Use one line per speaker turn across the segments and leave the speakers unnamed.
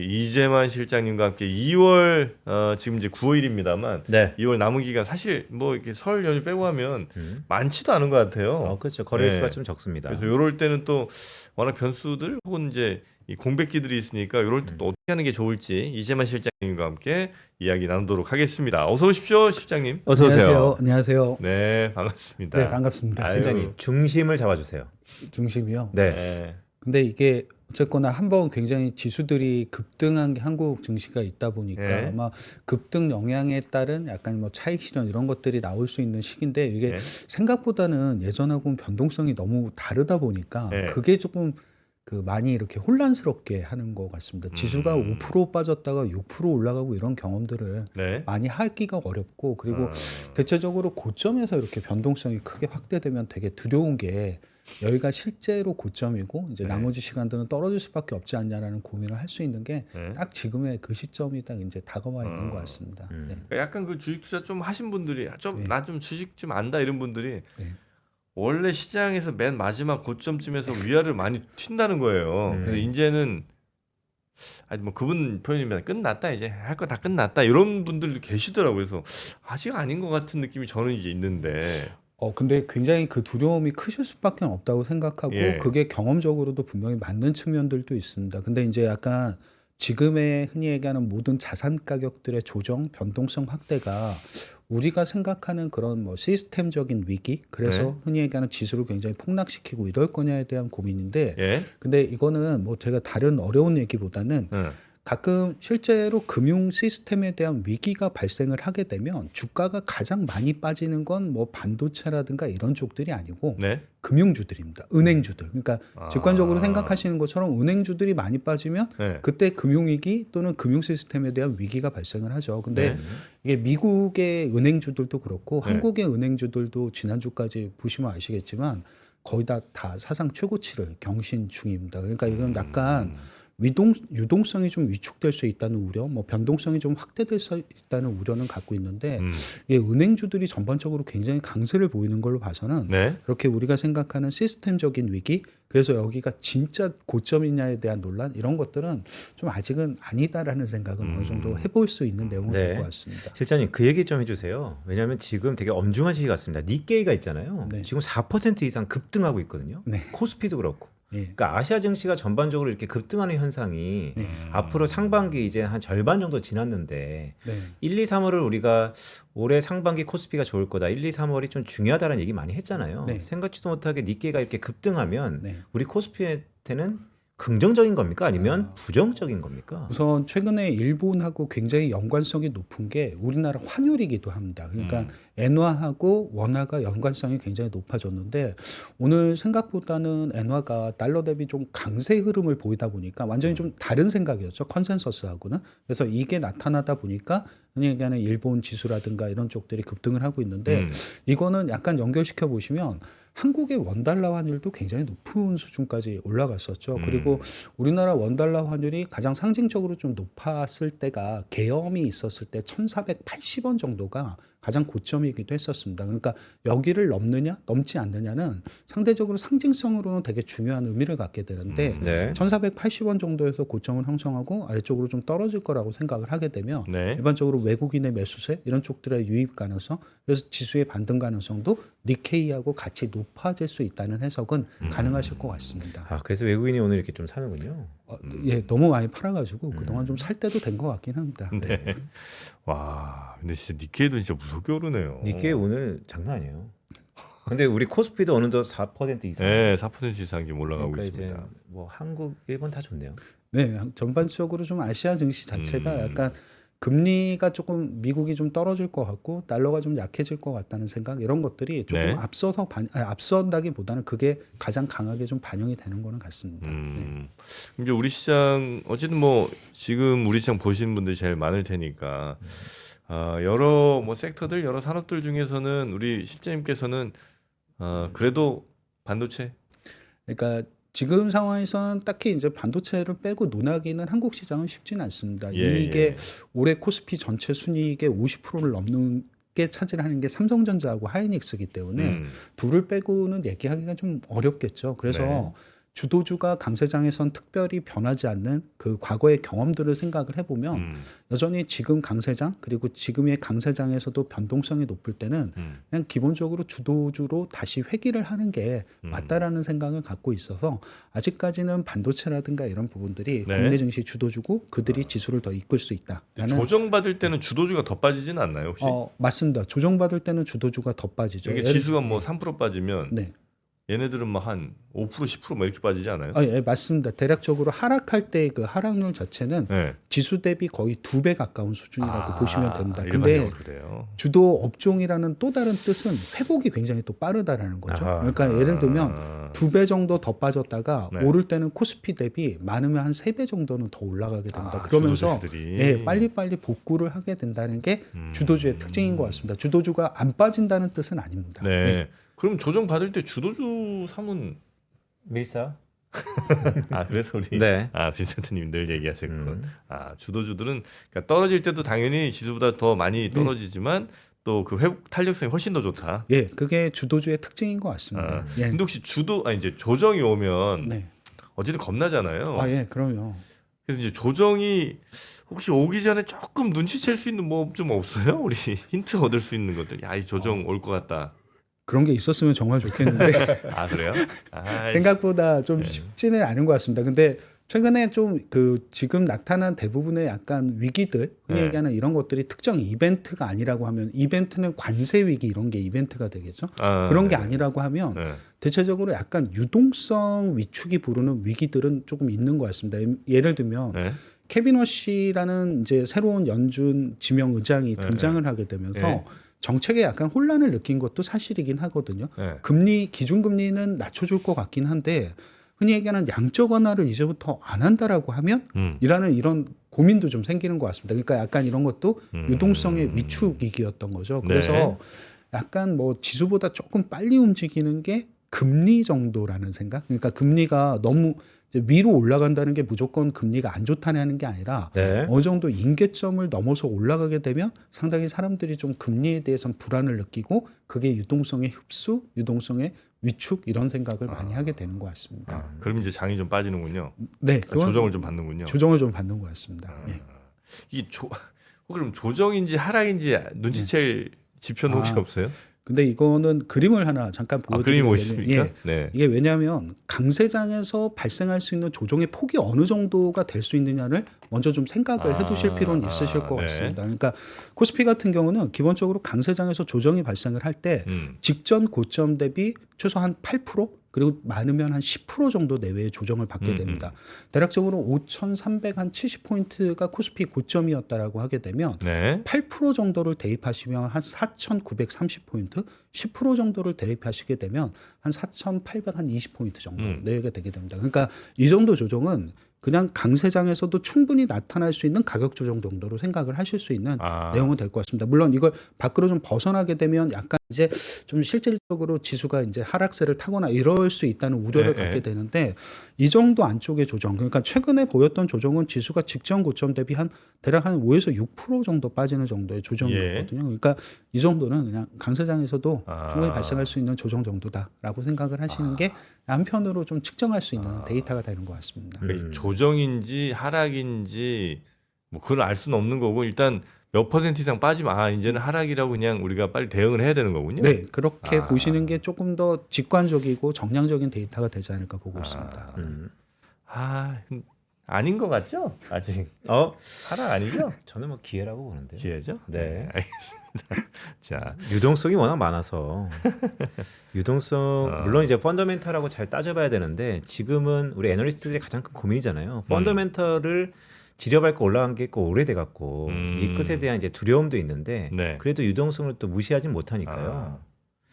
이재만 실장님과 함께 2월 지금 이제 9일입니다만
네.
2월 남은 기간 사실 뭐 이렇게 설 연휴 빼고 하면 많지도 않은 것 같아요.
그렇죠. 거래 수가
네.
좀 적습니다.
그래서 이럴 때는 또 워낙 변수들 혹은 이제 이 공백기들이 있으니까 이럴 때 또 어떻게 하는 게 좋을지 이재만 실장님과 함께 이야기 나누도록 하겠습니다. 어서 오십시오, 실장님.
어서 오세요.
안녕하세요.
네, 반갑습니다.
네, 반갑습니다.
아유.
실장님 중심을 잡아주세요.
중심이요.
네.
네.
근데 이게 어쨌거나 한번 굉장히 지수들이 급등한 게 한국 증시가 있다 보니까
네.
아마 급등 영향에 따른 약간 뭐 차익 실현 이런 것들이 나올 수 있는 시기인데 이게
네.
생각보다는 예전하고는 변동성이 너무 다르다 보니까
네.
그게 조금 많이 이렇게 혼란스럽게 하는 것 같습니다. 지수가 5% 빠졌다가 6% 올라가고 이런 경험들을
네.
많이 하기가 어렵고 그리고 대체적으로 고점에서 이렇게 변동성이 크게 확대되면 되게 두려운 게 여기가 실제로 고점이고 이제
네.
나머지 시간들은 떨어질 수밖에 없지 않냐라는 고민을 할 수 있는 게 딱 지금의 그 시점이 딱 이제 다가와 있는 것 같습니다. 네.
그러니까 약간 그 주식 투자 좀 하신 분들이 좀 나 좀 주식 좀 안다 이런 분들이
네.
원래 시장에서 맨 마지막 고점쯤에서 위아래를 많이 튄다는 거예요. 그래서
네.
이제는 아니 뭐 그분 표현이면 끝났다 이제 할 거 다 끝났다 이런 분들도 계시더라고요. 그래서 아직 아닌 것 같은 느낌이 저는 이제 있는데.
근데 굉장히 그 두려움이 크실 수밖에 없다고 생각하고
예.
그게 경험적으로도 분명히 맞는 측면들도 있습니다. 근데 이제 약간 지금의 흔히 얘기하는 모든 자산 가격들의 조정, 변동성 확대가 우리가 생각하는 그런 뭐 시스템적인 위기, 그래서
네.
흔히 얘기하는 지수를 굉장히 폭락시키고 이럴 거냐에 대한 고민인데
예.
근데 이거는 뭐 제가 다른 어려운 얘기보다는 가끔 실제로 금융 시스템에 대한 위기가 발생을 하게 되면 주가가 가장 많이 빠지는 건 뭐 반도체라든가 이런 쪽들이 아니고
네.
금융주들입니다. 은행주들. 그러니까 직관적으로
아.
생각하시는 것처럼 은행주들이 많이 빠지면
네.
그때 금융위기 또는 금융 시스템에 대한 위기가 발생을 하죠. 근데
네.
이게 미국의 은행주들도 그렇고
네.
한국의 은행주들도 지난주까지 보시면 아시겠지만 거의 다 사상 최고치를 경신 중입니다. 그러니까 이건 약간 유동성이 좀 위축될 수 있다는 우려, 뭐 변동성이 좀 확대될 수 있다는 우려는 갖고 있는데 이게 은행주들이 전반적으로 굉장히 강세를 보이는 걸로 봐서는
네.
그렇게 우리가 생각하는 시스템적인 위기, 그래서 여기가 진짜 고점이냐에 대한 논란 이런 것들은 좀 아직은 아니다라는 생각은 어느 정도 해볼 수 있는 내용은
네.
될 것 같습니다.
실장님 그 얘기 좀 해주세요. 왜냐하면 지금 되게 엄중한 시기 같습니다. 니케이가 있잖아요.
네.
지금 4% 이상 급등하고 있거든요.
네.
코스피도 그렇고.
예.
그러니까 아시아 증시가 전반적으로 이렇게 급등하는 현상이
네.
앞으로 상반기 이제 한 절반 정도 지났는데
네.
1, 2, 3월을 우리가 올해 상반기 코스피가 좋을 거다. 1, 2, 3월이 좀 중요하다는 얘기 많이 했잖아요.
네.
생각지도 못하게 니케이가 이렇게 급등하면
네.
우리 코스피한테는 긍정적인 겁니까? 아니면 부정적인 겁니까?
우선 최근에 일본하고 굉장히 연관성이 높은 게 우리나라 환율이기도 합니다. 그러니까 엔화하고 원화가 연관성이 굉장히 높아졌는데 오늘 생각보다는 엔화가 달러 대비 좀 강세 흐름을 보이다 보니까 완전히 좀 다른 생각이었죠. 컨센서스하고는. 그래서 이게 나타나다 보니까 흔히 얘기하는 일본 지수라든가 이런 쪽들이 급등을 하고 있는데 이거는 약간 연결시켜 보시면 한국의 원달러 환율도 굉장히 높은 수준까지 올라갔었죠. 그리고 우리나라 원달러 환율이 가장 상징적으로 좀 높았을 때가 계엄이 있었을 때 1,480원 정도가 가장 고점이기도 했었습니다. 그러니까 여기를 넘느냐 넘지 않느냐는 상대적으로 상징성으로는 되게 중요한 의미를 갖게 되는데
네.
1,480원 정도에서 고점을 형성하고 아래쪽으로 좀 떨어질 거라고 생각을 하게 되면
네.
일반적으로 외국인의 매수세 이런 쪽들의 유입 가능성, 그래서 지수의 반등 가능성도 니케이하고 같이 높아질 수 있다는 해석은 가능하실 것 같습니다.
아, 그래서 외국인이 오늘 이렇게 좀 사는군요.
예, 너무 많이 팔아가지고 그동안 좀 살 때도 된 것 같긴 합니다.
네. 와, 근데 진짜 니케이도 진짜 무섭게 오르네요.
니케이 오늘 장난 아니에요. 근데 우리 코스피도 어느덧 4% 이상.
네, 4% 이상 지금 올라가고
그러니까
있습니다.
이제 뭐 한국, 일본 다 좋네요.
네, 전반적으로 좀 아시아 증시 자체가 약간 금리가 조금 미국이 좀 떨어질 것 같고 달러가 좀 약해질 것 같다는 생각 이런 것들이 조금
네.
앞선다기보다는 그게 가장 강하게 좀 반영이 되는 거는 같습니다. 네.
이제 우리 시장 어쨌든 뭐 지금 우리 시장 보시는 분들이 제일 많을 테니까 여러 뭐 섹터들 여러 산업들 중에서는 우리 실장님께서는 그래도 반도체
그러니까 지금 상황에서는 딱히 이제 반도체를 빼고 논하기는 한국 시장은 쉽지는 않습니다.
예,
이게
예.
올해 코스피 전체 순이익의 50%를 넘는 게 차지하는 게 삼성전자하고 하이닉스이기 때문에 둘을 빼고는 얘기하기가 좀 어렵겠죠. 그래서
네.
주도주가 강세장에선 특별히 변하지 않는 그 과거의 경험들을 생각을 해보면 여전히 지금 강세장 그리고 지금의 강세장에서도 변동성이 높을 때는 그냥 기본적으로 주도주로 다시 회귀를 하는 게 맞다라는 생각을 갖고 있어서 아직까지는 반도체라든가 이런 부분들이
네.
국내 증시 주도주고 그들이 지수를 더 이끌 수 있다라는
조정받을 때는 주도주가 더 빠지지는 않나요 혹시?
맞습니다. 조정받을 때는 주도주가 더 빠지죠.
이게 지수가 뭐 3% 빠지면
네.
얘네들은 막 한 5% 10% 뭐 이렇게 빠지지 않아요?
예, 맞습니다. 대략적으로 하락할 때 그 하락률 자체는
네.
지수 대비 거의 2배 가까운 수준이라고 보시면 됩니다.
일반적으로
근데
그래요.
주도 업종이라는 또 다른 뜻은 회복이 굉장히 또 빠르다라는 거죠.
아하.
그러니까 예를 들면 2배 정도 더 빠졌다가
네.
오를 때는 코스피 대비 많으면 한 3배 정도는 더 올라가게 됩니다.
아,
그러면서
주도주들이.
예, 빨리빨리 복구를 하게 된다는 게 주도주의 특징인 것 같습니다. 주도주가 안 빠진다는 뜻은 아닙니다.
네. 그럼 조정 받을 때 주도주 사면
밀사.
그래서 우리
네.
빈센트님 늘 얘기하셨군.
음.
주도주들은 그러니까 떨어질 때도 당연히 지수보다 더 많이 떨어지지만 또 그 회복 탄력성이 훨씬 더 좋다.
예, 그게 주도주의 특징인 것 같습니다. 예.
근데 혹시 이제 조정이 오면
네.
어쨌든 겁나잖아요.
예, 그럼요.
그래서 이제 조정이 혹시 오기 전에 조금 눈치챌 수 있는 뭐 좀 없어요? 우리 힌트 얻을 수 있는 것들. 이 조정 올 것 같다.
그런 게 있었으면 정말 좋겠는데
그래요?
생각보다 좀 쉽지는 않은 것 같습니다. 근데 최근에 좀 그 지금 나타난 대부분의 약간 위기들 흔히
네.
얘기하는 이런 것들이 특정 이벤트가 아니라고 하면 이벤트는 관세 위기 이런 게 이벤트가 되겠죠. 그런 게 아니라고 하면
네.
대체적으로 약간 유동성 위축이 부르는 위기들은 조금 있는 것 같습니다. 예를 들면
네.
케빈 워시라는 이제 새로운 연준 지명 의장이 등장을 하게 되면서
네.
정책에 약간 혼란을 느낀 것도 사실이긴 하거든요.
네.
기준금리는 낮춰줄 것 같긴 한데 흔히 얘기하는 양적 완화를 이제부터 안 한다라고 하면 이라는 이런 고민도 좀 생기는 것 같습니다. 그러니까 약간 이런 것도 유동성의 위축 위기였던 거죠. 그래서
네.
약간 뭐 지수보다 조금 빨리 움직이는 게 금리 정도라는 생각. 그러니까 금리가 너무 이제 위로 올라간다는 게 무조건 금리가 안 좋다는 게 아니라
네.
어느 정도 임계점을 넘어서 올라가게 되면 상당히 사람들이 좀 금리에 대해서는 불안을 느끼고 그게 유동성의 흡수, 유동성의 위축 이런 생각을 많이 하게 되는 것 같습니다.
그럼 이제 장이 좀 빠지는군요.
네, 그건
조정을 좀 받는군요.
조정을 좀 받는 것 같습니다. 예.
이게 그럼 조정인지 하락인지 눈치챌 지표는 혹시 없어요?
근데 이거는 그림을 하나 잠깐
그림이
보여드리면
뭐 있습니까? 네.
이게 왜냐하면 강세장에서 발생할 수 있는 조정의 폭이 어느 정도가 될 수 있느냐를 먼저 좀 생각을 해두실 필요는 있으실 것
네.
같습니다. 그러니까 코스피 같은 경우는 기본적으로 강세장에서 조정이 발생을 할 때 직전 고점 대비 최소한 8% 그리고 많으면 한 10% 정도 내외의 조정을 받게 됩니다. 대략적으로 5,370포인트가 코스피 고점이었다라고 하게 되면
네.
8% 정도를 대입하시면 한 4,930포인트, 10% 정도를 대입하시게 되면 한 4,820포인트 정도 내게 되게 됩니다. 그러니까 이 정도 조정은 그냥 강세장에서도 충분히 나타날 수 있는 가격 조정 정도로 생각을 하실 수 있는 내용은 될 것 같습니다. 물론 이걸 밖으로 좀 벗어나게 되면 약간 이제 좀 실질적으로 지수가 이제 하락세를 타거나 이럴 수 있다는 우려를 갖게 되는데 이 정도 안쪽의 조정, 그러니까 최근에 보였던 조정은 지수가 직전 고점 대비 대략 한 5에서 6% 정도 빠지는 정도의 조정이었거든요. 그러니까 이 정도는 그냥 강세장에서도 충분히 발생할 수 있는 조정 정도다라고 생각을 하시는 게 한편으로 좀 측정할 수 있는 데이터가 되는 것 같습니다.
조정인지 하락인지 뭐 그걸 알 수는 없는 거고 일단 몇 퍼센트 이상 빠지면 이제는 하락이라고 그냥 우리가 빨리 대응을 해야 되는 거군요.
네, 그렇게 보시는 게 조금 더 직관적이고 정량적인 데이터가 되지 않을까 보고 있습니다.
아닌 것 같죠? 아직 하락 아니죠?
저는 뭐 기회라고 보는데요.
기회죠?
네.
알겠습니다. 자,
유동성이 워낙 많아서 유동성 물론 이제 펀더멘털하고 잘 따져봐야 되는데 지금은 우리 애널리스트들이 가장 큰 고민이잖아요. 펀더멘털을 지려밟고 올라간 게 꽤 오래돼 갖고 이 끝에 대한 이제 두려움도 있는데
네.
그래도 유동성을 또 무시하진 못하니까요.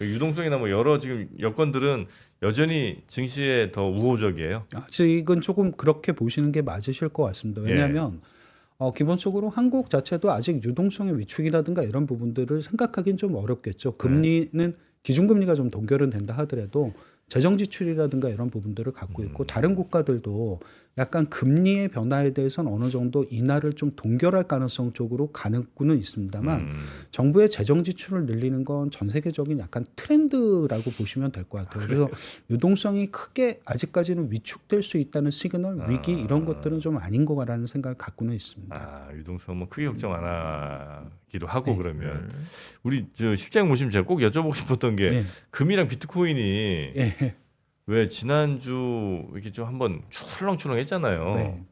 유동성이나 뭐 여러 지금 여건들은 여전히 증시에 더 우호적이에요.
아직은 조금 그렇게 보시는 게 맞으실 것 같습니다. 왜냐하면 기본적으로 한국 자체도 아직 유동성의 위축이라든가 이런 부분들을 생각하기는 좀 어렵겠죠. 금리는 기준금리가 좀 동결은 된다 하더라도 재정 지출이라든가 이런 부분들을 갖고 있고 다른 국가들도 약간 금리의 변화에 대해서는 어느 정도 인하를 좀 동결할 가능성 쪽으로 가는구는 있습니다만 정부의 재정 지출을 늘리는 건 전 세계적인 약간 트렌드라고 보시면 될 것 같아요. 그래서 유동성이 크게 아직까지는 위축될 수 있다는 시그널, 위기 이런 것들은 좀 아닌 거라는 생각을 갖고는 있습니다.
아, 유동성 뭐 크게 걱정 안 하기로 하고
네.
그러면 우리 저 실장님 오시면 제가 꼭 여쭤보고 싶었던 게
예.
금이랑 비트코인이
예.
왜 지난주 이렇게 좀 한번 출렁출렁했잖아요.
네.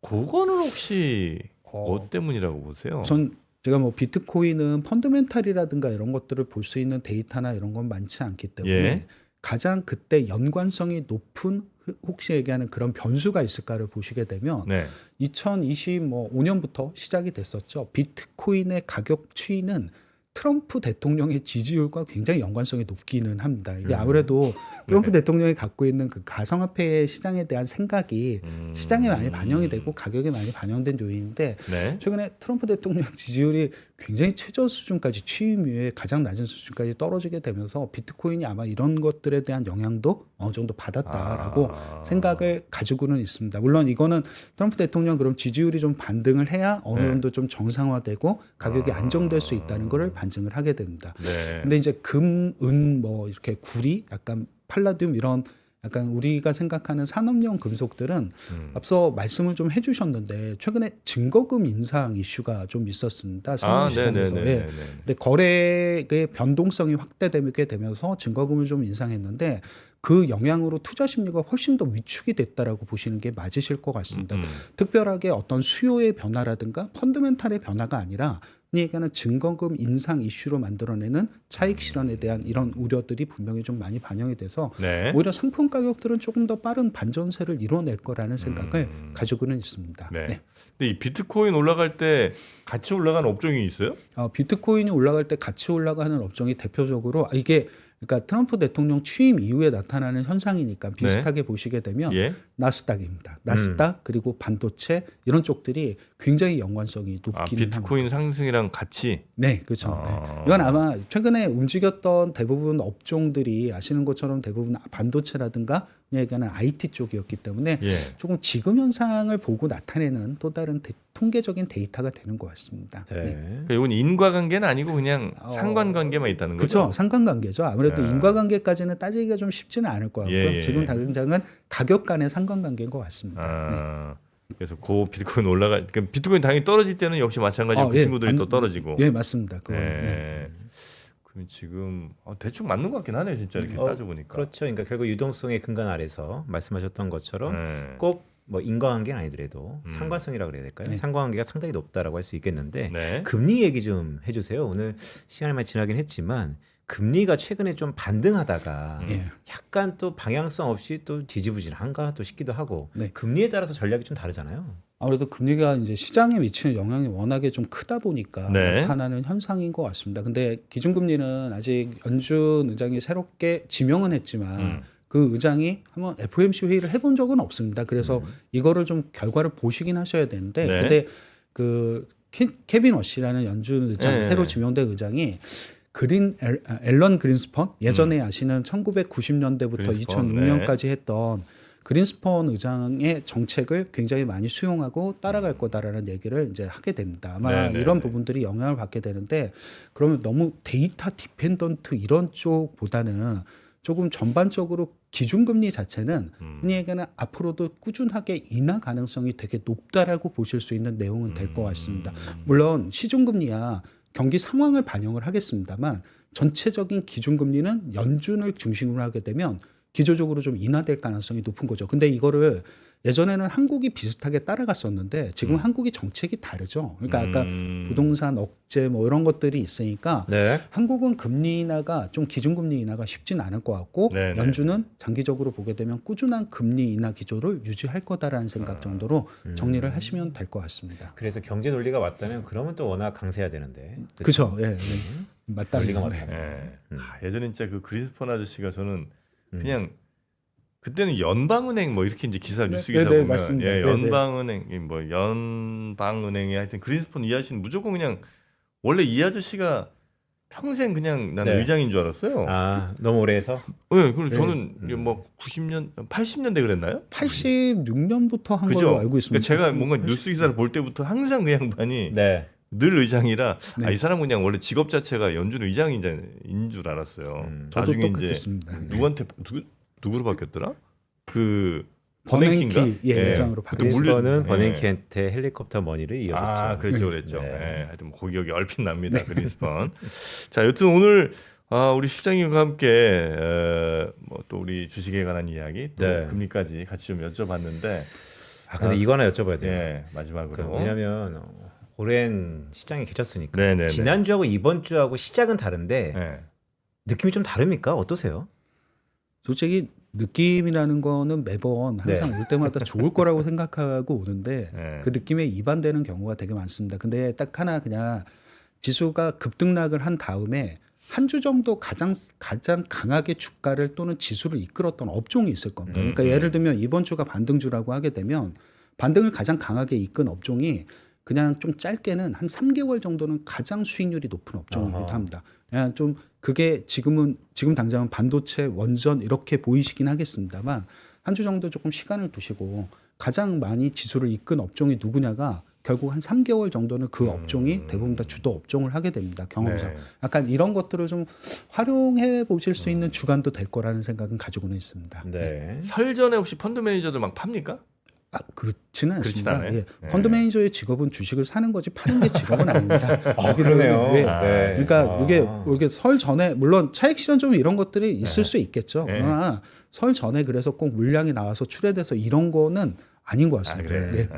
그거는 혹시 뭐 때문이라고 보세요?
전 제가 뭐 비트코인은 펀더멘탈이라든가 이런 것들을 볼 수 있는 데이터나 이런 건 많지 않기 때문에
예.
가장 그때 연관성이 높은 혹시 얘기하는 그런 변수가 있을까를 보시게 되면
네.
2025년부터 시작이 됐었죠. 비트코인의 가격 추이는 트럼프 대통령의 지지율과 굉장히 연관성이 높기는 합니다. 이게 아무래도 트럼프 대통령이 갖고 있는 그 가상화폐 시장에 대한 생각이 시장에 많이 반영이 되고 가격에 많이 반영된 요인인데
네.
최근에 트럼프 대통령 지지율이 굉장히 최저 수준까지 취임 이후에 가장 낮은 수준까지 떨어지게 되면서 비트코인이 아마 이런 것들에 대한 영향도 어느 정도 받았다라고 생각을 가지고는 있습니다. 물론 이거는 트럼프 대통령 그럼 지지율이 좀 반등을 해야 어느
네.
정도 좀 정상화되고 가격이 안정될 수 있다는 것을 반증을 하게 됩니다.
네.
근데 이제 금, 은, 뭐 이렇게 구리, 약간 팔라듐 이런 약간 우리가 생각하는 산업용 금속들은 앞서 말씀을 좀 해주셨는데 최근에 증거금 인상 이슈가 좀 있었습니다.
아,
세무시장에서.
네네네.
근데 거래의 변동성이 확대되게 되면서 증거금을 좀 인상했는데 그 영향으로 투자 심리가 훨씬 더 위축이 됐다라고 보시는 게 맞으실 것 같습니다. 특별하게 어떤 수요의 변화라든가 펀더멘탈의 변화가 아니라 얘기하는 증거금 인상 이슈로 만들어내는 차익 실현에 대한 이런 우려들이 분명히 좀 많이 반영이 돼서
네.
오히려 상품 가격들은 조금 더 빠른 반전세를 이뤄낼 거라는 생각을 가지고는 있습니다.
네.
네.
근데 이 비트코인 올라갈 때 같이 올라가는 업종이 있어요?
비트코인이 올라갈 때 같이 올라가는 업종이 대표적으로 이게 그러니까 트럼프 대통령 취임 이후에 나타나는 현상이니까 비슷하게 보시게 되면
예.
나스닥입니다. 나스닥 그리고 반도체 이런 쪽들이 굉장히 연관성이 높기는
아, 비트코인 상승이랑 같이.
네, 그렇죠. 네. 이건 아마 최근에 움직였던 대부분 업종들이 아시는 것처럼 대부분 반도체라든가 얘기하는 IT 쪽이었기 때문에
예.
조금 지금 현상을 보고 나타내는 또 다른 통계적인 데이터가 되는 것 같습니다.
네.
네.
그러니까 이건 인과관계는 아니고 그냥 상관관계만 있다는 거죠.
그렇죠. 상관관계죠. 아무래도
예.
인과관계까지는 따지기가 좀 쉽지는 않을 것 같고요.
예, 예.
지금 당장은 가격 간의 상관관계인 것 같습니다. 네.
아, 그래서 그 비트코인 올라갈, 그러니까 비트코인 당연히 떨어질 때는 역시 마찬가지로 그 친구들이 또 떨어지고.
예, 맞습니다. 그거는.
예.
네.
그럼 지금 대충 맞는 것 같긴 하네요, 진짜 이렇게 따져보니까.
그렇죠. 그러니까 결국 유동성의 근간 아래서 말씀하셨던 것처럼
예.
꼭 뭐 인과관계는 아니더라도 상관성이라고 그래야 될까요?
네.
상관관계가 상당히 높다라고 할 수 있겠는데
네.
금리 얘기 좀 해주세요. 오늘 시간이 많이 지나긴 했지만 금리가 최근에 좀 반등하다가
예.
약간 또 방향성 없이 또 지지부진한가 또 싶기도 하고
네.
금리에 따라서 전략이 좀 다르잖아요.
아무래도 금리가 이제 시장에 미치는 영향이 워낙에 좀 크다 보니까
네.
나타나는 현상인 것 같습니다. 근데 기준금리는 아직 연준 의장이 새롭게 지명은 했지만 그 의장이 한번 FOMC 회의를 해본 적은 없습니다. 그래서 이거를 좀 결과를 보시긴 하셔야 되는데,
네.
근데 그 케빈 워시라는 연준 의장
네.
새로 지명된 의장이 앨런 그린스펀 예전에 아시는 1990년대부터
그린스펀,
2006년까지 했던 그린스펀 의장의 정책을 굉장히 많이 수용하고 따라갈 거다라는 얘기를 이제 하게 됩니다. 아마
네, 네,
이런
네.
부분들이 영향을 받게 되는데 그러면 너무 데이터 디펜던트 이런 쪽보다는 조금 전반적으로 기준금리 자체는 흔히 얘기하는 앞으로도 꾸준하게 인하 가능성이 되게 높다라고 보실 수 있는 내용은 될 것 같습니다. 물론 시중금리야 경기 상황을 반영을 하겠습니다만 전체적인 기준금리는 연준을 중심으로 하게 되면 기조적으로 좀 인하될 가능성이 높은 거죠. 근데 이거를 예전에는 한국이 비슷하게 따라갔었는데 지금 한국이 정책이 다르죠. 그러니까 아까 부동산 억제 뭐 이런 것들이 있으니까
네.
한국은 금리 인하가 좀 기준금리 인하가 쉽진 않을 것 같고
네네.
연준은 장기적으로 보게 되면 꾸준한 금리 인하 기조를 유지할 거다라는 생각 정도로 정리를 하시면 될 것 같습니다.
그래서 경제 논리가 맞다면 그러면 또 워낙 강세해야 되는데.
그렇죠. 예, 네. 맞다.
논리가
네.
맞다면.
예. 예전에 진짜 그 그린스펀 아저씨가 저는 그냥 그때는 연방은행 뭐 이렇게 이제 기사 뉴스 기사 보면
맞습니다.
예,
네,
연방은행 뭐 연방은행에 하여튼 그린스펀 이 아저씨는 무조건 그냥 원래 이 아저씨가 평생 그냥 나는
네.
의장인 줄 알았어요.
아 너무 오래 해서
네, 그리고 저는 이게 뭐 90년, 80년대 그랬나요?
86년부터 한
그죠?
걸로 알고 있습니다.
그러니까 제가 뭔가 뉴스 기사를 볼 때부터 항상 그 양반이
네.
늘 의장이라
네.
아, 이 사람 그냥 원래 직업 자체가 연준 의장인 줄 알았어요.
저도
나중에
똑같았
이제
습니다.
누구한테 누구로 바뀌었더라? 그
버냉키
버냉키인가?
예,
예.
의장으로
그
바뀌었습니다.
크리스퍼는
예.
버냉키한테 헬리콥터 머니를 이어줬죠.
아, 그랬죠, 그랬죠.
네.
예, 하여튼 뭐 기억이 얼핏 납니다, 그린스펀. 자, 여튼 오늘 우리 실장님과 함께 뭐 또 우리 주식에 관한 이야기, 또
네.
금리까지 같이 좀 여쭤봤는데,
아 근데 이거 하나 여쭤봐야 돼요.
예, 마지막으로.
왜냐하면 오랜 시장에 계셨으니까
네네네.
지난주하고 이번 주하고 시작은 다른데
예.
느낌이 좀 다릅니까? 어떠세요?
솔직히 느낌이라는 거는 매번 항상
네.
올 때마다 좋을 거라고 생각하고 오는데
예.
그 느낌에 이반되는 경우가 되게 많습니다. 근데 딱 하나 그냥 지수가 급등락을 한 다음에 한 주 정도 가장 강하게 주가를 또는 지수를 이끌었던 업종이 있을 겁니다. 그러니까 예를 들면 이번 주가 반등주라고 하게 되면 반등을 가장 강하게 이끈 업종이 그냥 좀 짧게는 한 3개월 정도는 가장 수익률이 높은 업종이기도
아하.
합니다. 그냥 좀 그게 지금 당장은 반도체, 원전 이렇게 보이시긴 하겠습니다만 한 주 정도 조금 시간을 두시고 가장 많이 지수를 이끈 업종이 누구냐가 결국 한 3개월 정도는 그 업종이 대부분 다 주도 업종을 하게 됩니다. 경험상.
네.
약간 이런 것들을 좀 활용해 보실 수 있는 주간도 될 거라는 생각은 가지고는 있습니다.
네.
설 전에 혹시 펀드 매니저들 막 팝니까?
그렇지는
그렇진
않습니다.
않아요?
예.
네.
펀드 매니저의 직업은 주식을 사는 거지 파는 게 직업은 아닙니다.
아 그러네요.
예.
네.
그러니까
아.
이게 설 전에 물론 차익 실현 좀 이런 것들이 있을 수 있겠죠.
네.
그러나 설 전에 그래서 꼭 물량이 나와서 출회돼서 이런 거는 아닌 것
아,
같습니다.
그래요?
예.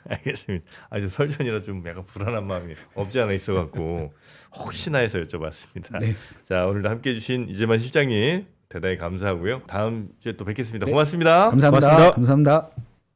알겠습니다. 아주 설 전이라 좀 약간 불안한 마음이 없지 않아 있어갖고 혹시나 해서 여쭤봤습니다.
네.
자, 오늘도 함께해 주신 이재만 실장님 대단히 감사하고요. 다음 주에 또 뵙겠습니다. 고맙습니다.
감사합니다.
고맙습니다.
감사합니다.